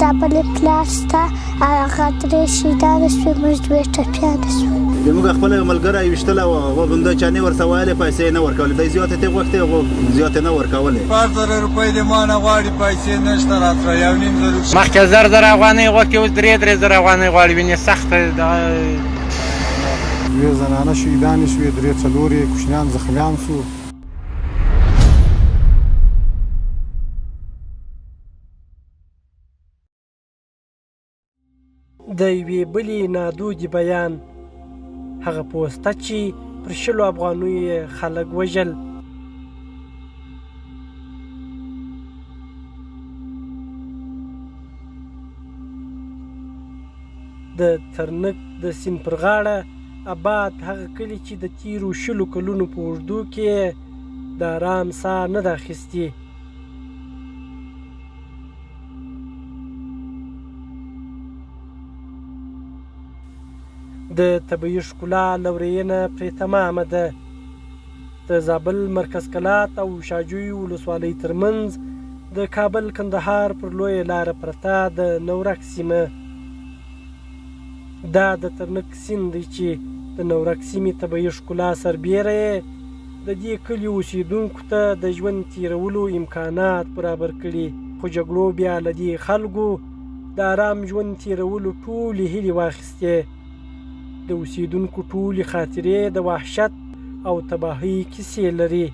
دا بلې پلار شته هغه درې شهیدانې شوې موږ دوې ټپیانې شوو موږ خپله یو ملګری ویشتلی وه هغه همدا چا نه ورته ویلې پیسې یې نه ورکولې دی زیاتې ترې غوښتې هغو زیاتې نه ورکولې 4,000 روپۍ د ما نه غواړي پیسې نشته راته 1,500 مخکې 1,000 افغانۍ غوښتې اوس 3,000 افغانۍ غواړي وینې سخته دوې زنانه شهیدانې شوې 3-4 یې کوچنیان زخمیان شو د یوې بلې نادودې بیان هغه پوسته چې پر 100 افغانیو یې خلک وژل د ترنک د سیند پر غاړه آباد هغه کلي چې د تیرو 100 کلونو په اوږدو کې د ارام ساه نه ده اخیستې د طبیعي ښکلا لورینه پرې تمامه ده د زابل مرکز کلات او شاجوی ولسوالۍ ترمنځ د کابل کندهار پر لویه لاره پرته د نورک سیمه دا د ترنک سیند دی چې د نورک سیمې طبیعي ښکلا سربیره یې د دې کلي اوسیدونکو ته د ژوند تیرولو امکانات برابر کړي خو جګړو بیا له دې خلکو د آرام ژوند تیرولو ټولې هیلې واخیستې د اوسیدونکو ټولې خاطرې د وحشت او تباهۍ کیسې لري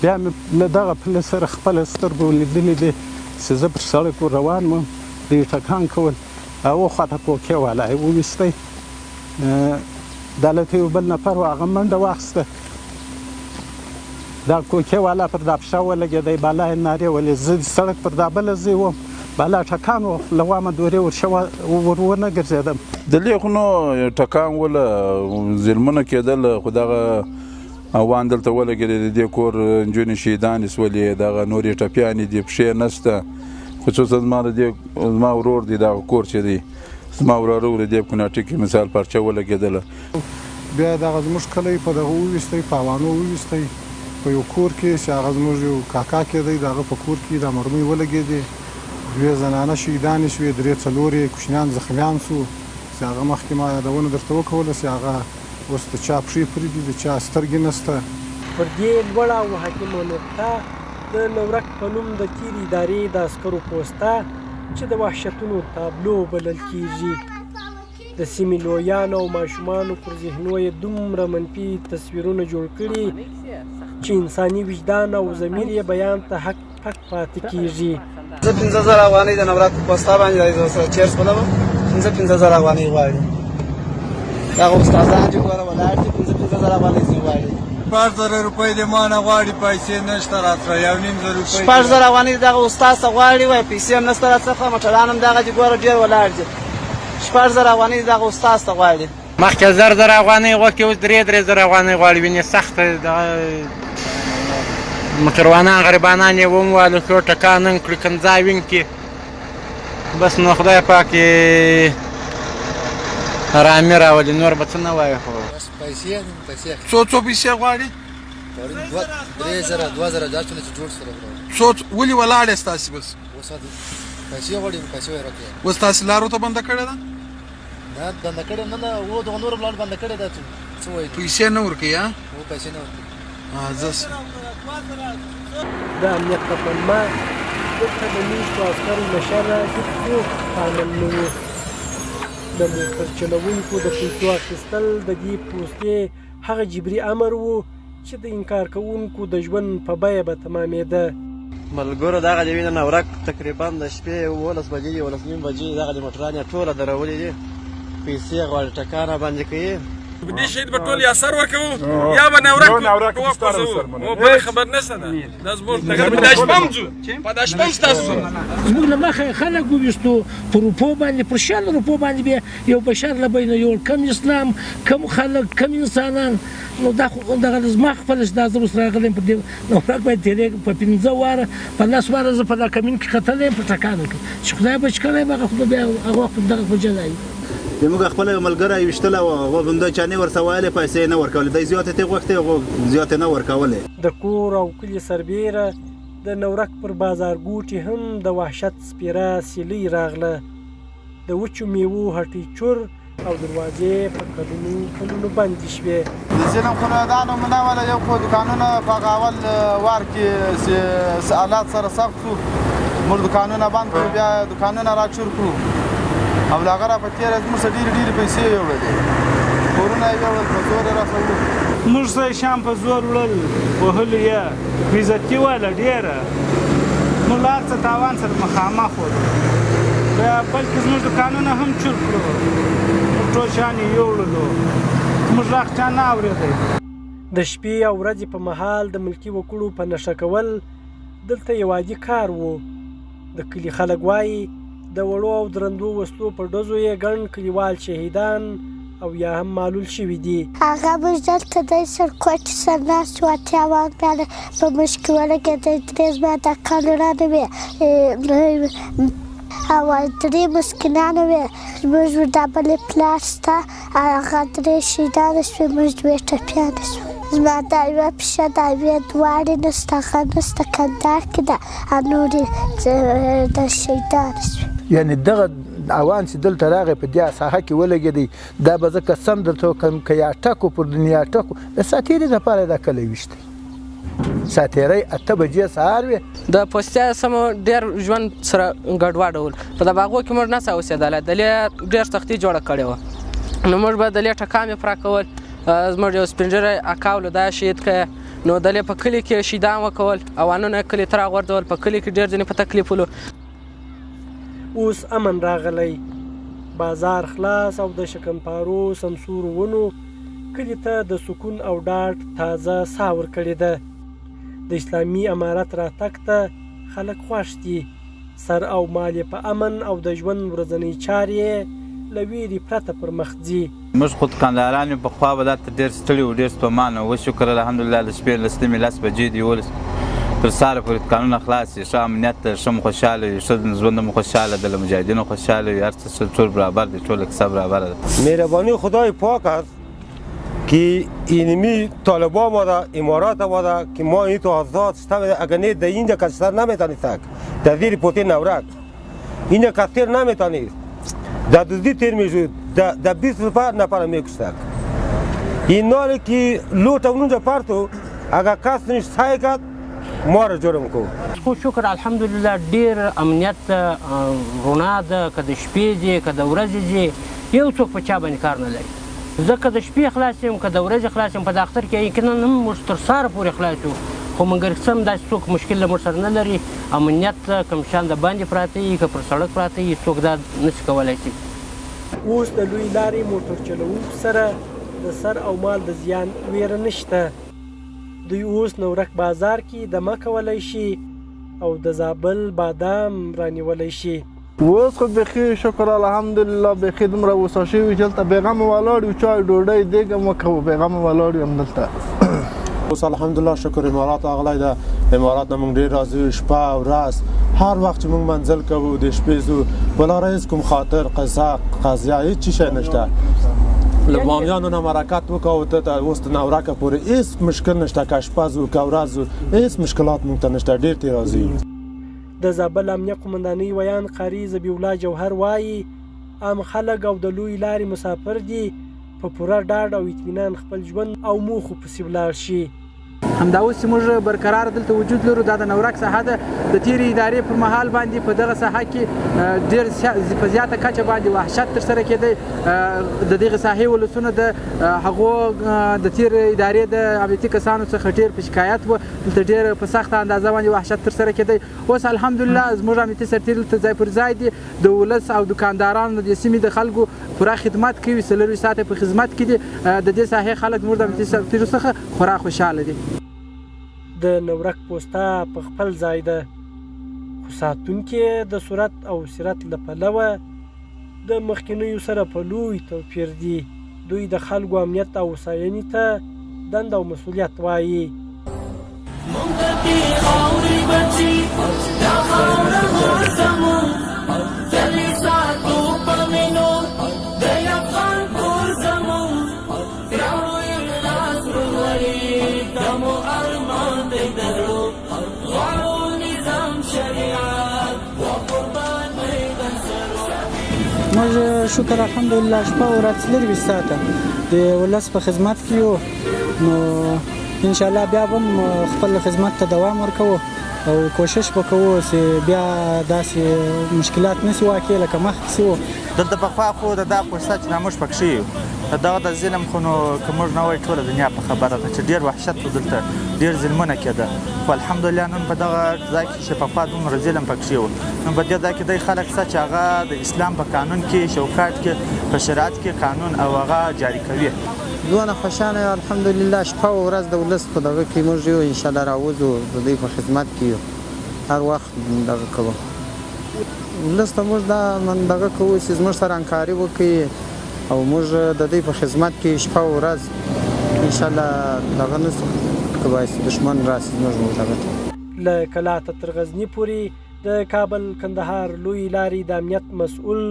بیا مې له دغه پله سره خپله سترګو لیدلې دي چې زه پر سړک روان وم دوی ټکان کول او خواته کوکې والا یې وویستی دلته یو بل نفر و هغه منډه واخیسته دا کوکې والا پر دا پښه ولګېدی بالا یې نارې ولې زه د سړک پر دا بله ځای وم بالا ټکان و له وامه دورې ونه ګرځېدم د لیخونو ټکان وله ظلمونه کېدل خو دغه اوان دلته ولګېدې د دې کور نجونې شهیدانې سولې دغه نورې ټپیانې دي پښې نشته خصوصا زما ورور دی دغه کور چې دی زما وراره و د دې په کوناټي کې مثال پارچه ولګېدله بیا دغه زموږ کلی په دغه وویستی په اوانو وویستی په یو کور کې چې هغه زموږ یو کاکا کېدی د هغه په کور کې دا مرمۍ ولګېدې 2 زنانه شهیدانې شوې 3-4 یې کوچنیان زخمیان شو چې هغه مخکې ما یادونه درته وکوله چې هغه اوس د چا پښې پرې دي د چا سترګې نشته پر دې لوړه او حاکمه نقطه د نورک په نوم د تیرې ادارې د عسکرو پوسته چې د وحشتونو تابلو بلل کیږي د سیمې لویانو او ماشومانو پر ذهنو یې دومره منفي تصویرونه جوړ کړي چې انساني وجدان او ضمیر یې بیان ته حق پاتې کیږي زه 15,000 افغانۍ د نورک په پوسته باندې زه سره چیرس بلم 15,000 افغانۍ غواړي دغه استادان چې ګوره ولاړ دي 15,000 افغانۍ ځینې غواړي 4,000 روپۍ د ما نه غواړي پیسې نشته راته 1,500 روپۍ 4,000 افغانۍ دغه استاد څه غواړي وایي پیسې هم نشته راڅخه موټران هم دغه چې ګوره ډېر ولاړ دي 4,000 افغانۍ دغه استاد څه غواړي مخکې 1,000 افغانۍ غوښتې اوس 3,000 افغانۍ غواړي وینې سخته موټروانان غریبانان یې وموالو ښو ټکان هم کړي کنځا وینکي بس نو خدای پاک یې ارامي راولي نور به څه نه وایي خو پیسې څو پیسې غواړي 3,000 2,000 دا څونه چې جوړ سره څو ولې ولاړ یې ستاسې بس اوس پیسې غواړي پیسې یې راکړي اوس تاسې لارو ته بنده کړې ده نه بنده کړې نه و دغه نور بلان بنده کړې ده څه وایي پیسې نه ورکوي ها و پیسې نه ورکوي د امنیت په پلمه دلته د میشتو عسکرو له شره هېڅوک فعال نه وو د موټر چلوونکو د پیسو اخیستل د دې پوستې هغه جبري امر و چې د انکار کوونکو د ژوند په بیه به تمامېده ملګرو دغه د وینې نورک تقریبا د شپې 11 بجې 11:30 بجې دغه د موټران یې ټوله درولې دي پیسې غواړي ټکانه باندې کوي دې شهید به ټول یا سر ورکوو یا به نورک وقوځوو بل خبر نشته ده دا زموږ د شپه هم ځو په دا شپه هم ستاسو زموږ له مخې خلک وویشتو په روپو باندې پر 100 روپو باندې بیا یو بشر له بینه یوړ کم اسلام کم خلک کم انسانان نو دغه زما خپل دا زه اوس راغلی یم په دې نورک باندې تېرې په 15 واره په 10 واره زه په دا کمین کې ختلی یم په ټکانو کې چې خدای بچ کړی یم هغه خو بیا هغه وخت دغه په جنایي موږ خپله یو ملګری ویشتلی وه هغه همدا چا نه ورته ویلې پیسې یې نه ورکولې دی زیاتې ترې غوښتې هغو زیاتې نه ورکولې د کور او کلي سربیره د نورک پر بازارګوټي هم د وحشت سپیره سیلۍ راغله. د وچو میوو هټۍ چور او دروازې په کلونو بندې شوې. د ظلم خنودانو منوله یو خو دوکانونه په هغه اول وار کې حالات سره سخت شو، موږ دوکانونه بند کړو، بیا دوکانونه راچور کړو او له هغه را په تېره زموږ څخه ډېرې پیسې یې وړلې، کورونه یې وړل، په زور یې راسره موږ سه شام په زور وړل، وهلو یې بېزتي واله ډېره، موږ له هر څه تاوان سره مخامخ وو. بیا بلکې زموږ دوکانونه هم چور کړو، موږ ټول شیان یې یوړلو، زموږ غږ چا نه اورېدی. د شپې او ورځې په مهال د ملکي وګړو په نشه کول دلته یو عادي کار و. د کلي خلک وایي د وړو او درندو وسلو په ډزو یې ګڼ کلیوال شهیدان او یا هم معلول شوي دي. هغه موږ دلته دی سرکوټي سر ناست وو، اتیا واګانې په موږ کې ولګېدی، درې زما کانونه وې او درې مسکینانې وې. زموږ دا بلې پلار شته، هغه درې شهیدانې شوې، موږ دوې ټپیانې شوو. زما دا یوه پښه دا یوې دواړې نسته، هغه نسته، کندهار کې ده، نورې د شهیدانې شوې. یعنې دغه اوان چې دلته راغی په دې ساحه کې ولګېدی، دا به زه قسم درته وکړم که یا ټکو پر دنیا ټکو د ساتیرې دپاره دا کلی ویشتی. ساتیرۍ 8 بجې سهار وې. د پوستیا سمو ډېر ژوند سره ګډوډ ول. په د باغو کې موږ نسه اوسېدلی، دلې ډېر سختي جوړه کړې وه، نو موږ به دلې ټکام یې پوره کول. زموږ یو سپین ږیری اکا ولو دا شهید کړی، نو دلې په کلي کې شهیدان وکول، اوانونه کلي ته راغورځول. په کلي کې ډېر ځینې په تکلیف ولو. اوس امن راغلی، بازار خلاص او د شکمپارو سمسورو ونو کلي ته د سکون او ډاډ تازه ساه ورکړې ده. د اسلامي امارت راتګ ته خلک خوښ دي، سر او مال یې په امن او د ژوند ورځنۍ چارې له ویرې پرته پر مخ ځي. موږ خو دوکانداران یو، پخوا به دا ته ډېر ستړي وو، ډېر ستومانه وو. شکر الحمدلله د شپې له 10 بجې دي 11 تر سهاره پورې دوکانونه خلاص وي، ښه امنیت ده، ښه مو خوشحاله وي، ښه ژوند مو خوشحاله ده، له مجاهدینو خوشحاله وي، هر څه ټول برابر دي، ټوله کیسه برابره ده. مهربانی خدای پاک است که اینمی طالبان آمده، امارات آمده که ما این تو آزاد شدیم. اگر نه در اینجا کشتر نمیتونید در زیر پوتین نورک اینجا کشتر نمیتونید، در دزدی تیر میشود، در 20 نفر میکشتک. این ناری که لوت اونجا پرتو اگر کس نیست سعی کرد ما را جرم کو. خو شکر الحمدلله ډیر امنیت رونا ده، که د شپې دي که د ورځې دي، یو څوک په چا باندې کار نه لري. زه که د شپې خلاص یم که د ورځې خلاص یم، په دفتر کې یقینا هم موږ تر سهاره پورې خلاص یو، خو مګر سم داسې څوک مشکل له موږ سره نه لري. امنیت کوم شیان د باندې پراته وي که پر سړک پراته وي، څوک دا نشي کولی شي. اوس د لوی لارې موټر چلوونکو سره د سر او مال د زیان ویره نشته. دوی اوس نورک بازار کې دمه کولی شي او د زابل بادام رانیولی شي. اوس خو بیخي شکر الحمدلله بیخي دومره وسه شوي چې دلته بېغمه ولاړ یو، چای ډوډۍ دیګ هم وکړو، بېغمه ولاړ یم دلته. اوس الحمدلله شکر امارات راغلی ده، امارات نه موږ ډېر راضي یو، شپه او ورځ هر وخت چې موږ منزل کوو د شپې ځو، په لاره هېڅ کوم خاطر قضا قضیه هېڅ شی نشته. له بامیانو نه حرکت وکړو ته اوس د نورکه پورې هېڅ مشکل نشته، که شپه ځو که ورځ ځو هېڅ مشکلات موږ ته نشته، ډېر ترې راضي یو. د زابل امنیه قومندانۍ ویان قاري ذبیح الله جوهر وایي عام خلک او د لوی لارې مسافر دي په پوره ډاډ او اطمینان خپل ژوند او موخو پسې ولاړ شي. همدا اوس چې موږ برقرار دلته وجود لرو، دا د نورک ساحه ده. د تیرې ادارې پر مهال باندې په دغه ساحه کې ډېر په زیاته کچه باندې وحشت ترسره کېدی. د دغې ساحې ولسونه د هغو د تیرې ادارې د امنیتي کسانو څخه ډېر په شکایت وه، دلته ډېر په سخته اندازه باندې وحشت ترسره کېدی. اوس الحمدلله زموږ امنیتي سرتېري دلته ځای پر ځای دي، د ولس او دوکاندارانو د سیمې د خلکو پوره خدمت کوي، 24 ساعته په خدمت کې دي. د دې ساحې خلک زموږ د امنیتي سرتېرو څخه خورا خوشحاله دي. د نورک پوسته په خپل ځای ده، خو ساتونکي د صورت او سیرت له پلوه د مخکینیو سره په لوی توپیر دي. دوی د خلکو امنیت او هوساینې ته دنده او مسؤلیت وایي. موږ شکر الحمدلله شپه او ورځ 24 ساعته د ولس په خدمت کې یو نو انشاءالله بیا به خپل خدمت ته دوام ورکوو او کوشش وکړو چې بیا داسې مشکلات نشي واقع لکه مخکې شو. دلته پخوا خو د دا فرصت چې موږ پکې یو دغه د ظلم خو نو که موږ نه وای ټوله دنیا په خبره ده چې ډېر وحشت و دلته ډېر ظلمونه کېده خو الحمدلله نن په دغه ځای کې چې پخوا دومره ظلم پکې و نو په دې ځای کې دی خلک شته چې هغه د اسلام په قانون کې شوکاټ کې په شریعت کې قانون او هغه جاري کوي. دونه خوشحاله یو الحمدلله شپه او ورځ د ولس په دغه کې موږ یو انشاءالله راوځو د دوی په خدمت کې یو هر وخت دغه کوو ولس ته موږ دا دغه کوو چې زموږ سره همکاري وکړي او موږ د دوی په خدمت کې شپه او ورځ انشاءالله دغه نسو کوای چې دښمن راسي زموږ دغه له کلاته تر غزني پورې د کابل کندهار لوی لارې د امنیت مسؤل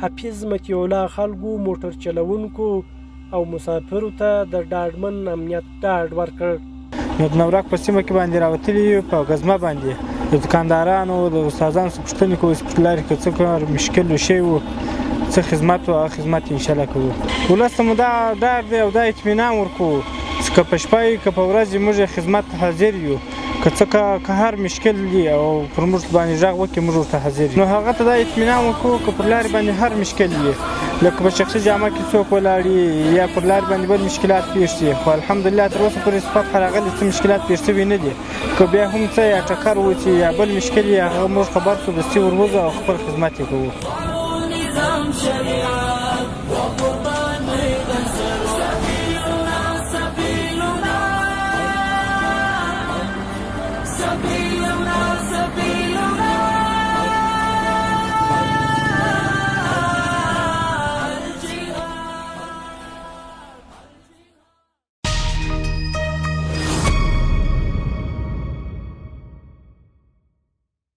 حفیظ مطیع الله خلکو موټر چلوونکو او مسافرو ته د ډاډمن امنیت ډاډ ورکړ. نو د نورک په سیمه کې باندې راوتلي په غزمه باندې د دکاندارانو د استادانو څخه پوښتنې کوو چې په لارې کې څه کار مشکل شوی و څه خدمت و هغه خدمت انشاءالله کوو. ولس ته مو دا ډاډ دی او دا اطمینان ورکوو چې که په شپه وي که په ورځ موږ خدمت ته حاضر یو که څه که هر مشکل دی او پر موږ باندې غږ وکړي موږ ورته حاضر یو. نو هغه ته دا اطمینان ورکوو که پر لارې باندې هر مشکل وي لکه په شخصي جامه کې څوک ولاړي یا پر لارې باندې بل مشکلات پېښ شي خو الحمدلله تر اوسه پورې فتح راغلي څه مشکلات پېښ شوي نه دي که بیا هم څه یا ټکر وشي یا بل مشکل یې هغه موږ خبر شو دستي ور وځو او خپل خدمت یې کوو.